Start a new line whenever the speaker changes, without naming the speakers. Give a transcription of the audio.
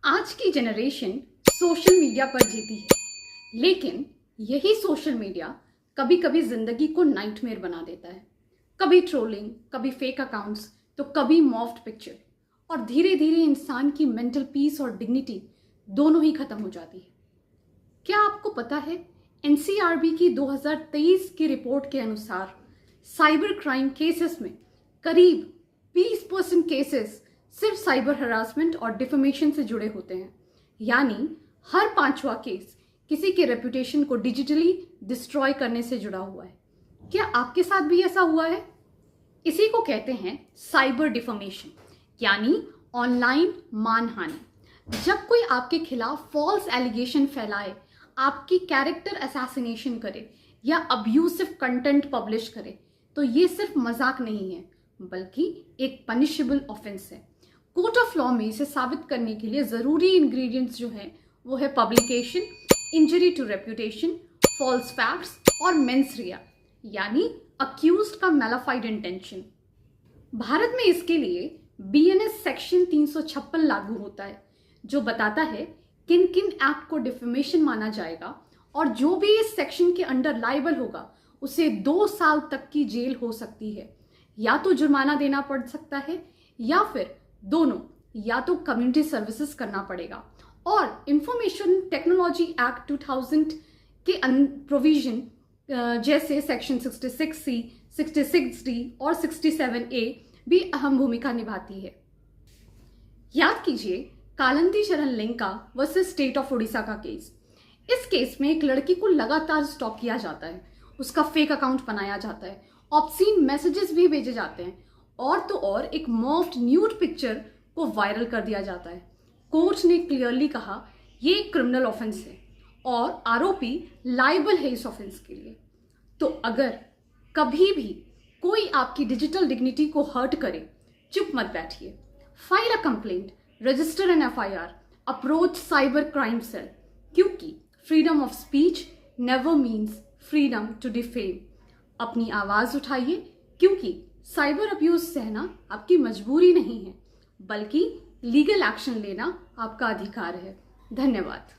आज की generation social media पर जीती है, लेकिन यही सोशल मीडिया कभी कभी जिंदगी को नाइटमेयर बना देता है। कभी ट्रोलिंग, कभी फेक अकाउंट्स, तो कभी मॉफ्ड पिक्चर, और धीरे धीरे इंसान की मेंटल पीस और डिग्निटी दोनों ही खत्म हो जाती है। क्या आपको पता है, एनसीआरबी की 2023 की रिपोर्ट के अनुसार साइबर क्राइम केसेस में करीब 20% केसेस सिर्फ साइबर हरासमेंट और डिफेमेशन से जुड़े होते हैं। यानी हर पांचवा केस किसी के रेपुटेशन को डिजिटली डिस्ट्रॉय करने से जुड़ा हुआ है। क्या आपके साथ भी ऐसा हुआ है? इसी को कहते हैं साइबर डिफेमेशन, यानी ऑनलाइन मानहानि। जब कोई आपके खिलाफ फॉल्स एलिगेशन फैलाए, आपकी कैरेक्टर असैसिनेशन करे या अब्यूसिव कंटेंट पब्लिश करे, तो ये सिर्फ मजाक नहीं है, बल्कि एक पनिशेबल ऑफेंस है। कोर्ट ऑफ लॉ में इसे साबित करने के लिए जरूरी इंग्रेडिएंट्स जो है वो है publication, injury to reputation, false facts और मेंस रिया, यानी अक्यूज्ड का मैलाफाइड इंटेंशन। भारत में इसके लिए बीएनएस सेक्शन 356 लागू होता है, जो बताता है किन किन एक्ट को डिफेमेशन माना जाएगा, और जो भी इस सेक्शन के अंडर लायबल होगा उसे 2 साल तक की जेल हो सकती है, या तो जुर्माना देना पड़ सकता है या फिर दोनों, या तो कम्युनिटी सर्विसेज करना पड़ेगा। और इंफॉर्मेशन टेक्नोलॉजी एक्ट 2000 के प्रोविजन जैसे सेक्शन 66C, 66D और 67A भी अहम भूमिका निभाती है। याद कीजिए कालिंदी चरण लिंका वर्सेस स्टेट ऑफ उड़ीसा का केस। इस केस में एक लड़की को लगातार स्टॉक किया जाता है, उसका फेक अकाउंट बनाया जाता है, ऑब्सीन मैसेजेस भी भेजे जाते हैं, और तो और एक मॉफ्ड न्यूड पिक्चर को वायरल कर दिया जाता है। कोर्ट ने क्लियरली कहा ये एक क्रिमिनल ऑफेंस है और आरोपी लायबल है इस ऑफेंस के लिए। तो अगर कभी भी कोई आपकी डिजिटल डिग्निटी को हर्ट करे, चुप मत बैठिए। File a complaint, register an FIR, approach cyber crime cell, क्योंकि freedom of speech never means freedom to defame. अपनी आवाज उठाइए, क्योंकि साइबर अब्यूज सहना आपकी मजबूरी नहीं है, बल्कि लीगल एक्शन लेना आपका अधिकार है। धन्यवाद।